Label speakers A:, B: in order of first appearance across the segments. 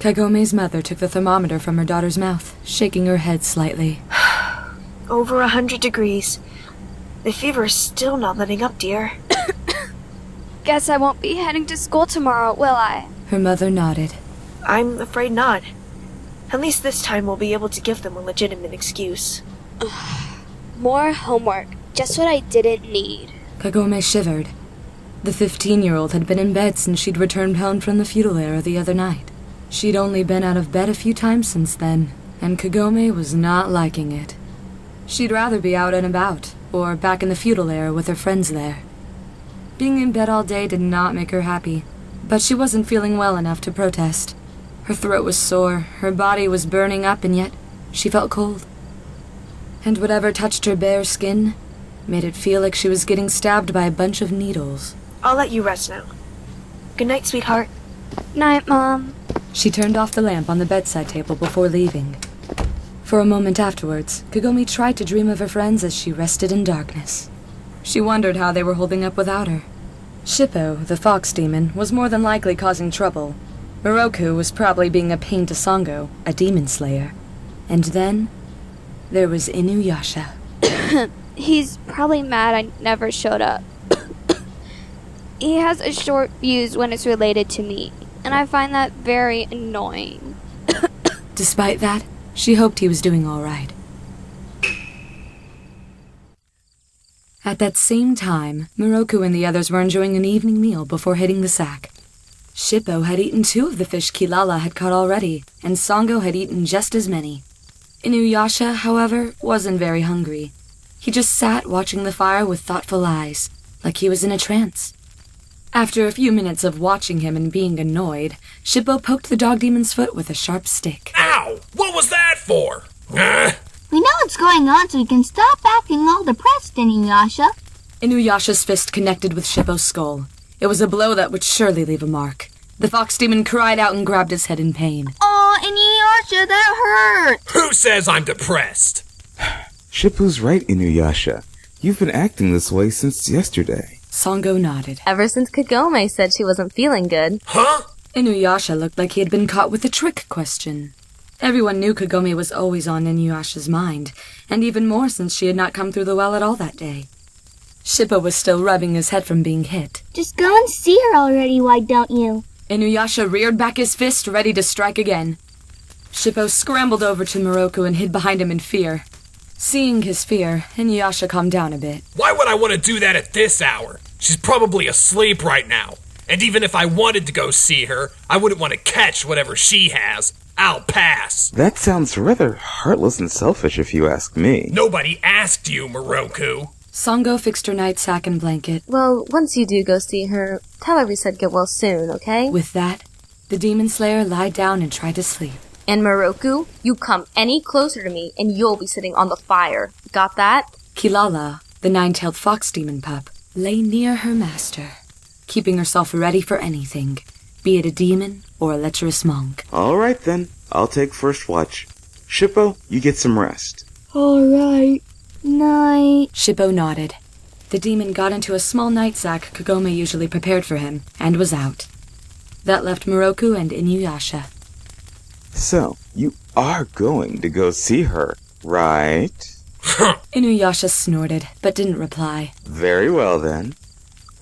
A: Kagome's mother took the thermometer from her daughter's mouth, shaking her head slightly.
B: Over 100 degrees. The fever is still not letting up, dear.
C: Guess I won't be heading to school tomorrow, will I?
A: Her mother nodded.
B: I'm afraid not. At least this time we'll be able to give them a legitimate excuse.
C: More homework. Just what I didn't need.
A: Kagome shivered. The 15-year-old had been in bed since she'd returned home from the feudal era the other night. She'd only been out of bed a few times since then, and Kagome was not liking it. She'd rather be out and about, or back in the feudal era with her friends there. Being in bed all day did not make her happy, but she wasn't feeling well enough to protest. Her throat was sore, her body was burning up, and yet she felt cold. And whatever touched her bare skin made it feel like she was getting stabbed by a bunch of needles.
B: I'll let you rest now. Good night, sweetheart.
C: Night, Mom.
A: She turned off the lamp on the bedside table before leaving. For a moment afterwards, Kagome tried to dream of her friends as she rested in darkness. She wondered how they were holding up without her. Shippo, the fox demon, was more than likely causing trouble. Moroku was probably being a pain to Sango, a demon slayer. And then, there was Inuyasha.
C: He's probably mad I never showed up. He has a short fuse when it's related to me, and I find that very annoying.
A: Despite that, she hoped he was doing all right. At that same time, Moroku and the others were enjoying an evening meal before hitting the sack. Shippo had eaten 2 of the fish Kilala had caught already, and Sango had eaten just as many. Inuyasha, however, wasn't very hungry. He just sat watching the fire with thoughtful eyes, like he was in a trance. After a few minutes of watching him and being annoyed, Shippo poked the dog demon's foot with a sharp stick.
D: Ow! What was that for?
E: We know what's going on, so we can stop acting all depressed, Inuyasha.
A: Inuyasha's fist connected with Shippo's skull. It was a blow that would surely leave a mark. The fox demon cried out and grabbed his head in pain.
E: Oh, Inuyasha, that hurt!
D: Who says I'm depressed?
F: Shippo's right, Inuyasha. You've been acting this way since yesterday.
A: Sango nodded.
G: Ever since Kagome said she wasn't feeling good.
D: Huh?
A: Inuyasha looked like he had been caught with a trick question. Everyone knew Kagome was always on Inuyasha's mind, and even more since she had not come through the well at all that day. Shippo was still rubbing his head from being hit.
E: Just go and see her already, why don't you?
A: Inuyasha reared back his fist, ready to strike again. Shippo scrambled over to Moroku and hid behind him in fear. Seeing his fear, Inuyasha calmed down a bit.
D: Why would I want to do that at this hour? She's probably asleep right now. And even if I wanted to go see her, I wouldn't want to catch whatever she has. I'll pass.
F: That sounds rather heartless and selfish if you ask me.
D: Nobody asked you, Moroku.
A: Sango fixed her nightsack and blanket.
G: Well, once you do go see her, tell her we said get well soon, okay?
A: With that, the demon slayer lied down and tried to sleep.
G: And Moroku, you come any closer to me and you'll be sitting on the fire. Got that?
A: Kilala, the 9-tailed fox demon pup, lay near her master, keeping herself ready for anything, be it a demon or a lecherous monk.
F: All right, then. I'll take first watch. Shippo, you get some rest.
E: All right. Night.
A: Shippo nodded. The demon got into a small nightsack Kagome usually prepared for him, and was out. That left Moroku and Inuyasha.
F: So, you are going to go see her, right?
A: Inuyasha snorted, but didn't reply.
F: Very well, then.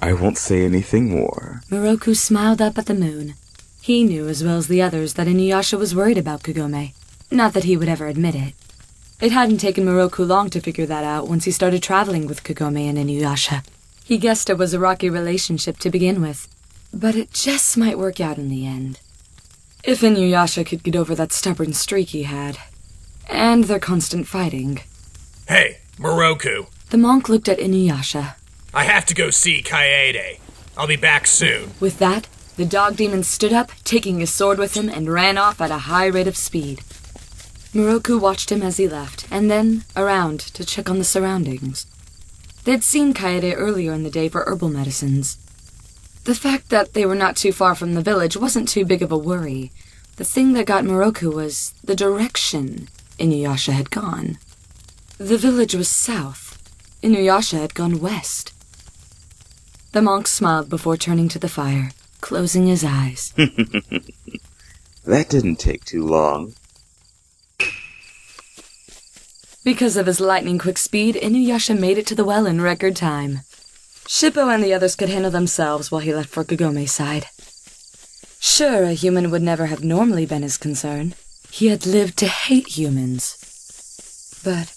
F: I won't say anything more.
A: Moroku smiled up at the moon. He knew as well as the others that Inuyasha was worried about Kagome. Not that he would ever admit it. It hadn't taken Moroku long to figure that out once he started traveling with Kagome and Inuyasha. He guessed it was a rocky relationship to begin with, but it just might work out in the end. If Inuyasha could get over that stubborn streak he had, and their constant fighting.
D: Hey, Moroku.
A: The monk looked at Inuyasha.
D: I have to go see Kaede. I'll be back soon.
A: With that, the dog demon stood up, taking his sword with him, and ran off at a high rate of speed. Moroku watched him as he left, and then around to check on the surroundings. They'd seen Kaede earlier in the day for herbal medicines. The fact that they were not too far from the village wasn't too big of a worry. The thing that got Moroku was the direction Inuyasha had gone. The village was south. Inuyasha had gone west. The monk smiled before turning to the fire, closing his eyes.
F: That didn't take too long.
A: Because of his lightning-quick speed, Inuyasha made it to the well in record time. Shippo and the others could handle themselves while he left for Kagome's side. Sure, a human would never have normally been his concern. He had lived to hate humans. But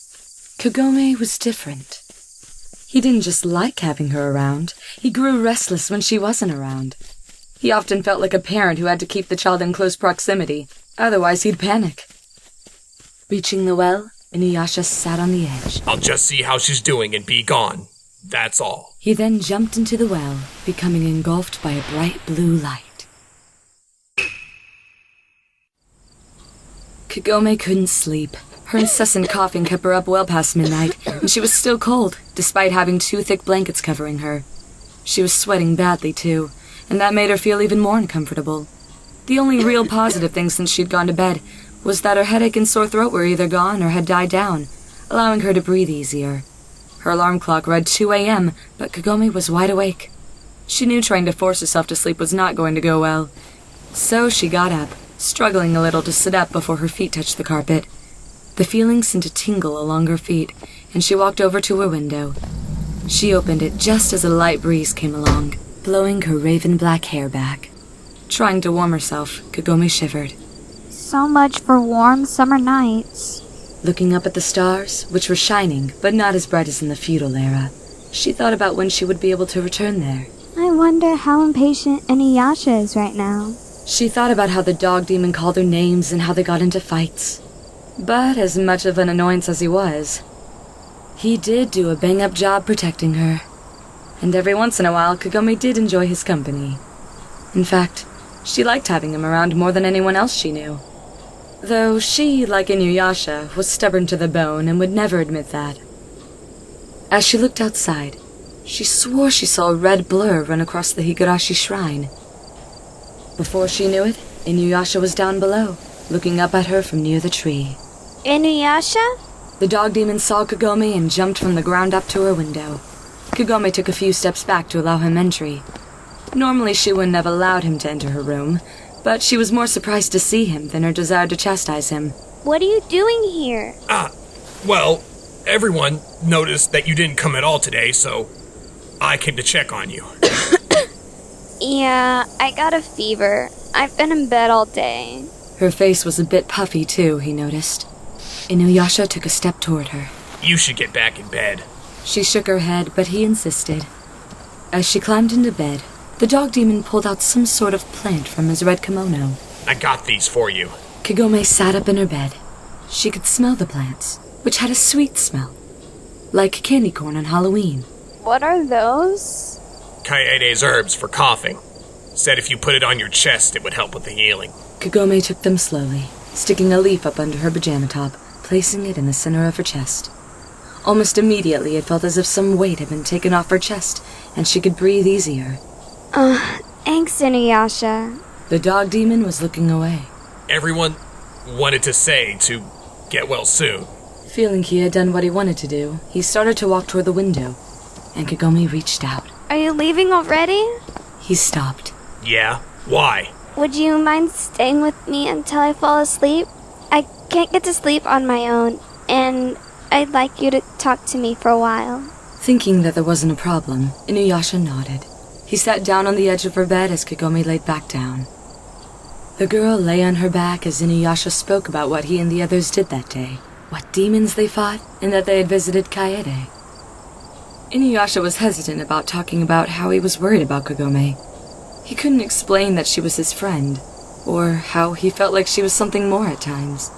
A: Kagome was different. He didn't just like having her around. He grew restless when she wasn't around. He often felt like a parent who had to keep the child in close proximity. Otherwise, he'd panic. Reaching the well, Inuyasha sat on the edge.
D: I'll just see how she's doing and be gone. That's all.
A: He then jumped into the well, becoming engulfed by a bright blue light. Kagome couldn't sleep. Her incessant coughing kept her up well past midnight, and she was still cold, despite having 2 thick blankets covering her. She was sweating badly, too, and that made her feel even more uncomfortable. The only real positive thing since she'd gone to bed was that her headache and sore throat were either gone or had died down, allowing her to breathe easier. Her alarm clock read 2 a.m., but Kagome was wide awake. She knew trying to force herself to sleep was not going to go well. So she got up, struggling a little to sit up before her feet touched the carpet. The feeling seemed to tingle along her feet, and she walked over to her window. She opened it just as a light breeze came along, blowing her raven-black hair back. Trying to warm herself, Kagome shivered.
C: So much for warm summer nights.
A: Looking up at the stars, which were shining, but not as bright as in the feudal era, she thought about when she would be able to return there.
C: I wonder how impatient Inuyasha is right now.
A: She thought about how the dog demon called her names and how they got into fights. But as much of an annoyance as he was, he did do a bang-up job protecting her. And every once in a while, Kagome did enjoy his company. In fact, she liked having him around more than anyone else she knew. Though she, like Inuyasha, was stubborn to the bone and would never admit that. As she looked outside, she swore she saw a red blur run across the Higurashi shrine. Before she knew it, Inuyasha was down below, looking up at her from near the tree.
C: Inuyasha?
A: The dog demon saw Kagome and jumped from the ground up to her window. Kagome took a few steps back to allow him entry. Normally she wouldn't have allowed him to enter her room, but she was more surprised to see him than her desire to chastise him.
C: What are you doing here?
D: Well, everyone noticed that you didn't come at all today, so I came to check on you.
C: Yeah, I got a fever. I've been in bed all day.
A: Her face was a bit puffy, too, he noticed. Inuyasha took a step toward her.
D: You should get back in bed.
A: She shook her head, but he insisted. As she climbed into bed, the dog demon pulled out some sort of plant from his red kimono.
D: I got these for you.
A: Kagome sat up in her bed. She could smell the plants, which had a sweet smell, like candy corn on Halloween.
C: What are those?
D: Kaede's herbs for coughing. Said if you put it on your chest, it would help with the healing.
A: Kagome took them slowly, sticking a leaf up under her pajama top, placing it in the center of her chest. Almost immediately, it felt as if some weight had been taken off her chest, and she could breathe easier.
C: Thanks, Inuyasha.
A: The dog demon was looking away.
D: Everyone wanted to say to get well soon.
A: Feeling he had done what he wanted to do, he started to walk toward the window, and Kagome reached out.
C: Are you leaving already?
A: He stopped.
D: Yeah? Why?
C: Would you mind staying with me until I fall asleep? I can't get to sleep on my own, and I'd like you to talk to me for a while.
A: Thinking that there wasn't a problem, Inuyasha nodded. He sat down on the edge of her bed as Kagome laid back down. The girl lay on her back as Inuyasha spoke about what he and the others did that day, what demons they fought, and that they had visited Kaede. Inuyasha was hesitant about talking about how he was worried about Kagome. He couldn't explain that she was his friend, or how he felt like she was something more at times.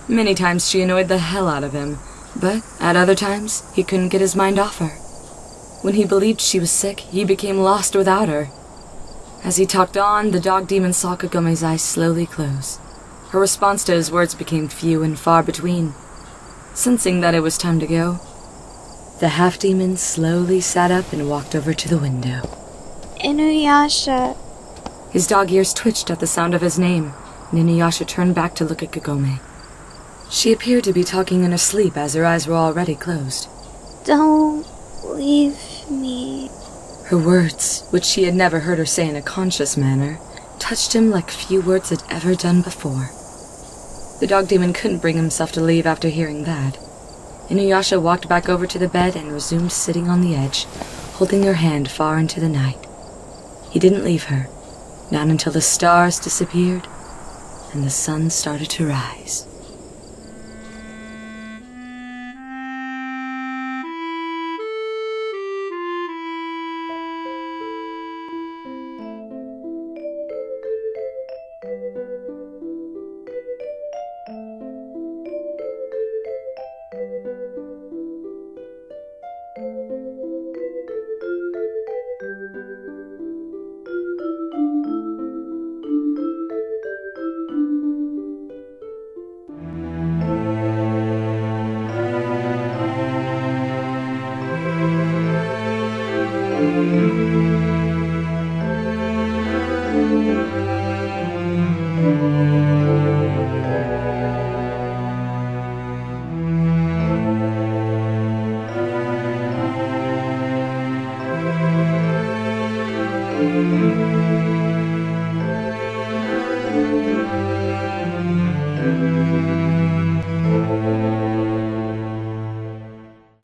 A: Many times she annoyed the hell out of him, but at other times he couldn't get his mind off her. When he believed she was sick, he became lost without her. As he talked on, the dog demon saw Kagome's eyes slowly close. Her response to his words became few and far between. Sensing that it was time to go, the half-demon slowly sat up and walked over to the window.
C: Inuyasha.
A: His dog ears twitched at the sound of his name, and Inuyasha turned back to look at Kagome. She appeared to be talking in her sleep as her eyes were already closed.
C: Don't leave me.
A: Her words, which she had never heard her say in a conscious manner, touched him like few words had ever done before. The dog demon couldn't bring himself to leave after hearing that. Inuyasha walked back over to the bed and resumed sitting on the edge, holding her hand far into the night. He didn't leave her, not until the stars disappeared and the sun started to rise.